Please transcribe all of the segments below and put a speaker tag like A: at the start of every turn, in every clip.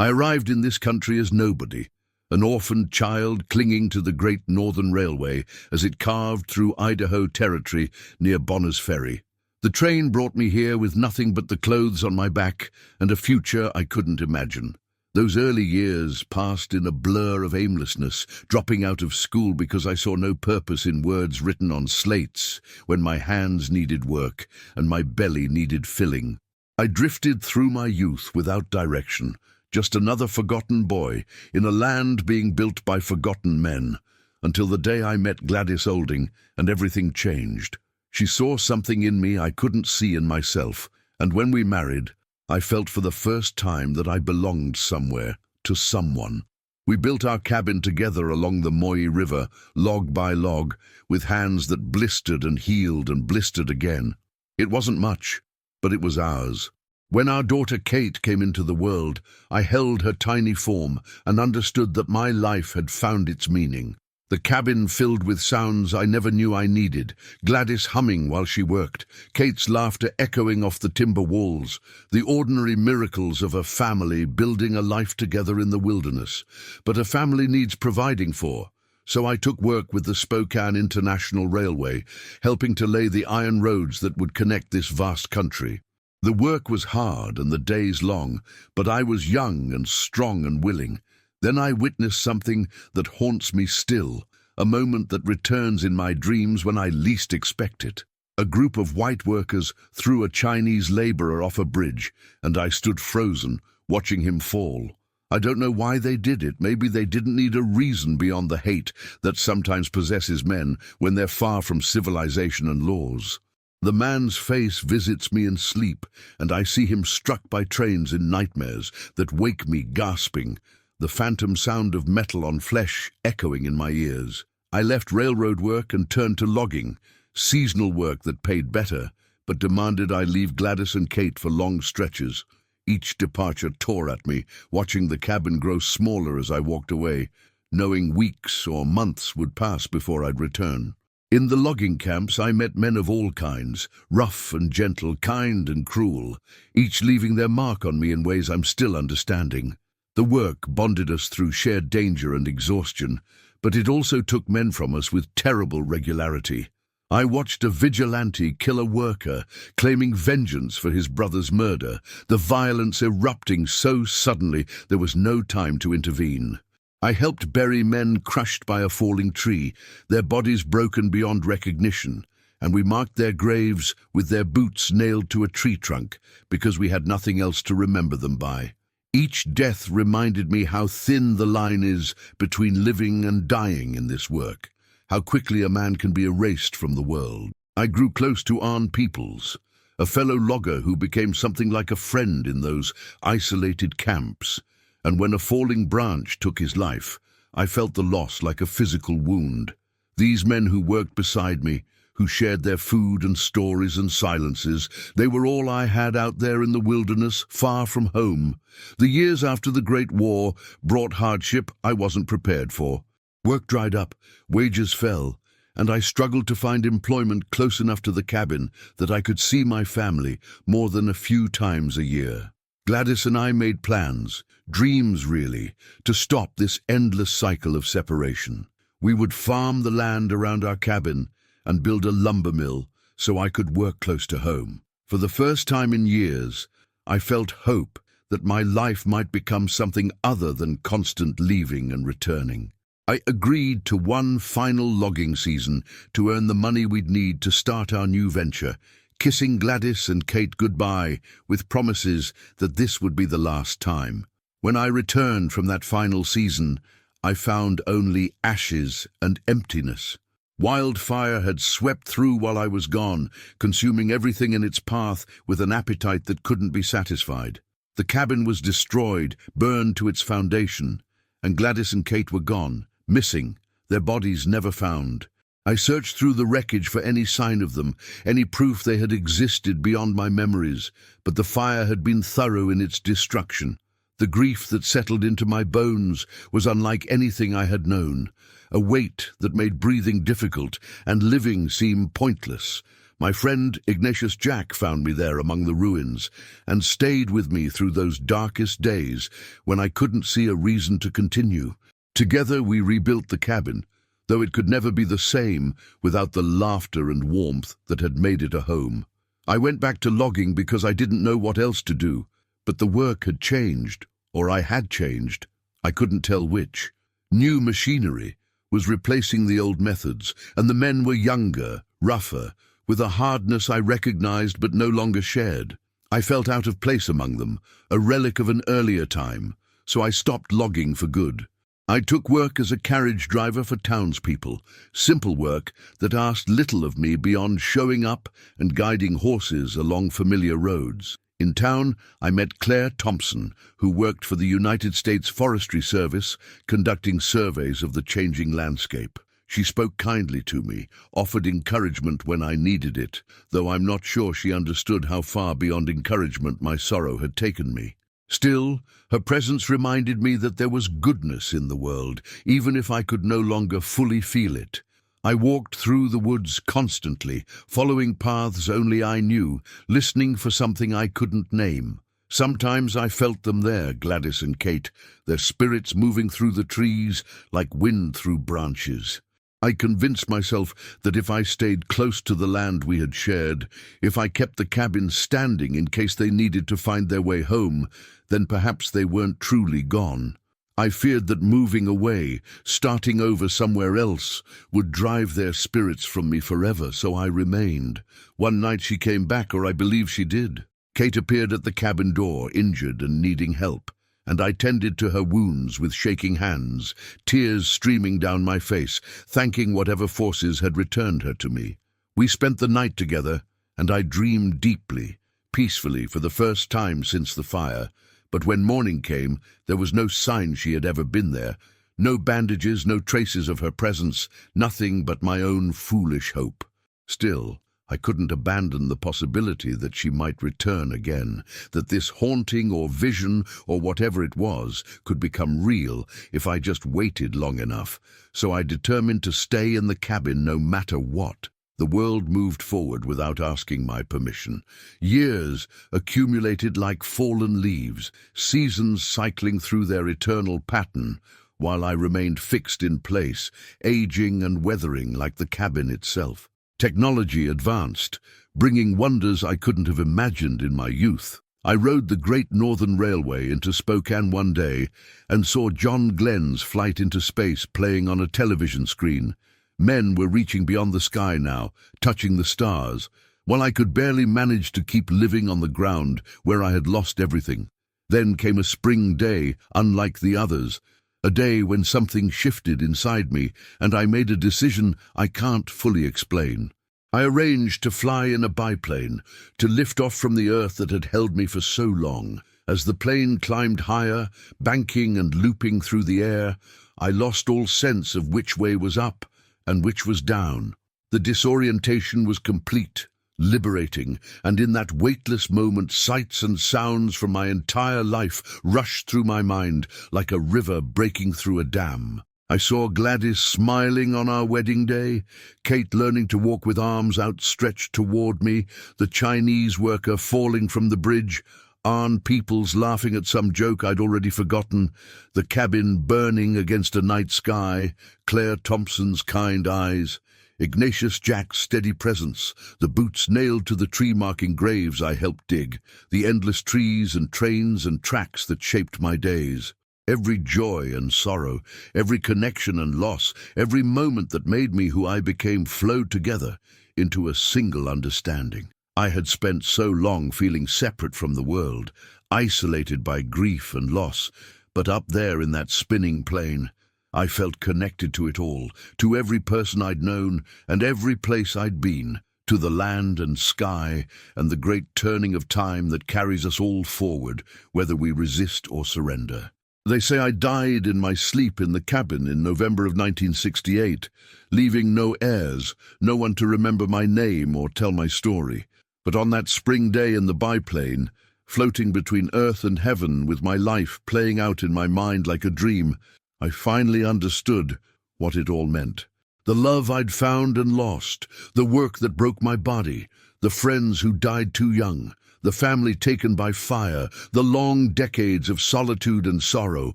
A: I arrived in this country as nobody, an orphaned child clinging to the Great Northern Railway as it carved through Idaho territory near Bonner's Ferry. The train brought me here with nothing but the clothes on my back and a future I couldn't imagine. Those early years passed in a blur of aimlessness, dropping out of school because I saw no purpose in words written on slates when my hands needed work and my belly needed filling. I drifted through my youth without direction, just another forgotten boy in a land being built by forgotten men, until the day I met Gladys Olding and everything changed. She saw something in me I couldn't see in myself, and when we married, I felt for the first time that I belonged somewhere, to someone. We built our cabin together along the Moy River, log by log, with hands that blistered and healed and blistered again. It wasn't much, but it was ours. When our daughter Kate came into the world, I held her tiny form and understood that my life had found its meaning. The cabin filled with sounds I never knew I needed, Gladys humming while she worked, Kate's laughter echoing off the timber walls, the ordinary miracles of a family building a life together in the wilderness. But a family needs providing for, so I took work with the Spokane International Railway, helping to lay the iron roads that would connect this vast country. The work was hard and the days long, but I was young and strong and willing. Then I witnessed something that haunts me still, a moment that returns in my dreams when I least expect it. A group of white workers threw a Chinese laborer off a bridge, and I stood frozen, watching him fall. I don't know why they did it. Maybe they didn't need a reason beyond the hate that sometimes possesses men when they're far from civilization and laws. The man's face visits me in sleep, and I see him struck by trains in nightmares that wake me gasping, the phantom sound of metal on flesh echoing in my ears. I left railroad work and turned to logging, seasonal work that paid better, but demanded I leave Gladys and Kate for long stretches. Each departure tore at me, watching the cabin grow smaller as I walked away, knowing weeks or months would pass before I'd return. In the logging camps, I met men of all kinds, rough and gentle, kind and cruel, each leaving their mark on me in ways I'm still understanding. The work bonded us through shared danger and exhaustion, but it also took men from us with terrible regularity. I watched a vigilante kill a worker, claiming vengeance for his brother's murder, the violence erupting so suddenly there was no time to intervene. I helped bury men crushed by a falling tree, their bodies broken beyond recognition, and we marked their graves with their boots nailed to a tree trunk because we had nothing else to remember them by. Each death reminded me how thin the line is between living and dying in this work, how quickly a man can be erased from the world. I grew close to Arn Peoples, a fellow logger who became something like a friend in those isolated camps, and when a falling branch took his life, I felt the loss like a physical wound. These men who worked beside me, who shared their food and stories and silences, they were all I had out there in the wilderness, far from home. The years after the Great War brought hardship I wasn't prepared for. Work dried up, wages fell, and I struggled to find employment close enough to the cabin that I could see my family more than a few times a year. Gladys and I made plans, dreams really, to stop this endless cycle of separation. We would farm the land around our cabin and build a lumber mill so I could work close to home. For the first time in years, I felt hope that my life might become something other than constant leaving and returning. I agreed to one final logging season to earn the money we'd need to start our new venture, kissing Gladys and Kate goodbye with promises that this would be the last time. When I returned from that final season, I found only ashes and emptiness. Wildfire had swept through while I was gone, consuming everything in its path with an appetite that couldn't be satisfied. The cabin was destroyed, burned to its foundation, and Gladys and Kate were gone, missing, their bodies never found. I searched through the wreckage for any sign of them, any proof they had existed beyond my memories, but the fire had been thorough in its destruction. The grief that settled into my bones was unlike anything I had known, a weight that made breathing difficult and living seem pointless. My friend Ignatius Jack found me there among the ruins and stayed with me through those darkest days when I couldn't see a reason to continue. Together we rebuilt the cabin, though it could never be the same without the laughter and warmth that had made it a home. I went back to logging because I didn't know what else to do, but the work had changed, or I had changed. I couldn't tell which. New machinery was replacing the old methods, and the men were younger, rougher, with a hardness I recognized but no longer shared. I felt out of place among them, a relic of an earlier time, so I stopped logging for good. I took work as a carriage driver for townspeople, simple work that asked little of me beyond showing up and guiding horses along familiar roads. In town, I met Claire Thompson, who worked for the United States Forestry Service, conducting surveys of the changing landscape. She spoke kindly to me, offered encouragement when I needed it, though I'm not sure she understood how far beyond encouragement my sorrow had taken me. Still, her presence reminded me that there was goodness in the world, even if I could no longer fully feel it. I walked through the woods constantly, following paths only I knew, listening for something I couldn't name. Sometimes I felt them there, Gladys and Kate, their spirits moving through the trees like wind through branches. I convinced myself that if I stayed close to the land we had shared, if I kept the cabin standing in case they needed to find their way home, then perhaps they weren't truly gone. I feared that moving away, starting over somewhere else, would drive their spirits from me forever, so I remained. One night she came back, or I believe she did. Kate appeared at the cabin door, injured and needing help, and I tended to her wounds with shaking hands, tears streaming down my face, thanking whatever forces had returned her to me. We spent the night together, and I dreamed deeply, peacefully for the first time since the fire. But when morning came, there was no sign she had ever been there. No bandages, no traces of her presence, nothing but my own foolish hope. Still, I couldn't abandon the possibility that she might return again, that this haunting or vision or whatever it was could become real if I just waited long enough. So I determined to stay in the cabin no matter what. The world moved forward without asking my permission. Years accumulated like fallen leaves, seasons cycling through their eternal pattern, while I remained fixed in place, aging and weathering like the cabin itself. Technology advanced, bringing wonders I couldn't have imagined in my youth. I rode the Great Northern Railway into Spokane one day and saw John Glenn's flight into space playing on a television screen. Men were reaching beyond the sky now, touching the stars, while I could barely manage to keep living on the ground where I had lost everything. Then came a spring day, unlike the others, a day when something shifted inside me, and I made a decision I can't fully explain. I arranged to fly in a biplane, to lift off from the earth that had held me for so long. As the plane climbed higher, banking and looping through the air, I lost all sense of which way was up and which was down. The disorientation was complete, liberating, and in that weightless moment sights and sounds from my entire life rushed through my mind like a river breaking through a dam. I saw Gladys smiling on our wedding day, Kate learning to walk with arms outstretched toward me, the Chinese worker falling from the bridge, Arn Peoples laughing at some joke I'd already forgotten, the cabin burning against a night sky, Claire Thompson's kind eyes, Ignatius Jack's steady presence, the boots nailed to the tree-marking graves I helped dig, the endless trees and trains and tracks that shaped my days. Every joy and sorrow, every connection and loss, every moment that made me who I became flowed together into a single understanding. I had spent so long feeling separate from the world, isolated by grief and loss, but up there in that spinning plane, I felt connected to it all, to every person I'd known and every place I'd been, to the land and sky and the great turning of time that carries us all forward, whether we resist or surrender. They say I died in my sleep in the cabin in November of 1968, leaving no heirs, no one to remember my name or tell my story. But on that spring day in the biplane, floating between earth and heaven with my life playing out in my mind like a dream, I finally understood what it all meant. The love I'd found and lost, the work that broke my body, the friends who died too young, the family taken by fire, the long decades of solitude and sorrow,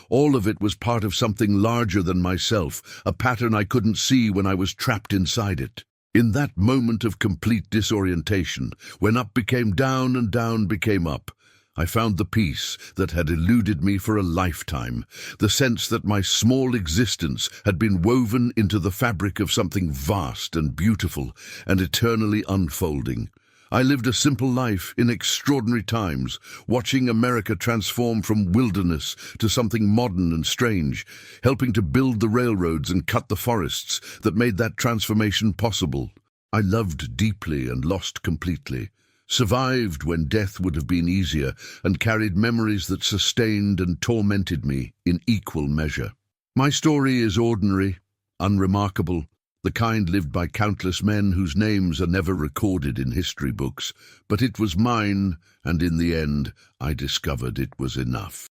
A: all of it was part of something larger than myself, a pattern I couldn't see when I was trapped inside it. In that moment of complete disorientation, when up became down and down became up, I found the peace that had eluded me for a lifetime, the sense that my small existence had been woven into the fabric of something vast and beautiful and eternally unfolding. I lived a simple life in extraordinary times, watching America transform from wilderness to something modern and strange, helping to build the railroads and cut the forests that made that transformation possible. I loved deeply and lost completely, survived when death would have been easier, and carried memories that sustained and tormented me in equal measure. My story is ordinary, unremarkable, the kind lived by countless men whose names are never recorded in history books, but it was mine, and in the end I discovered it was enough.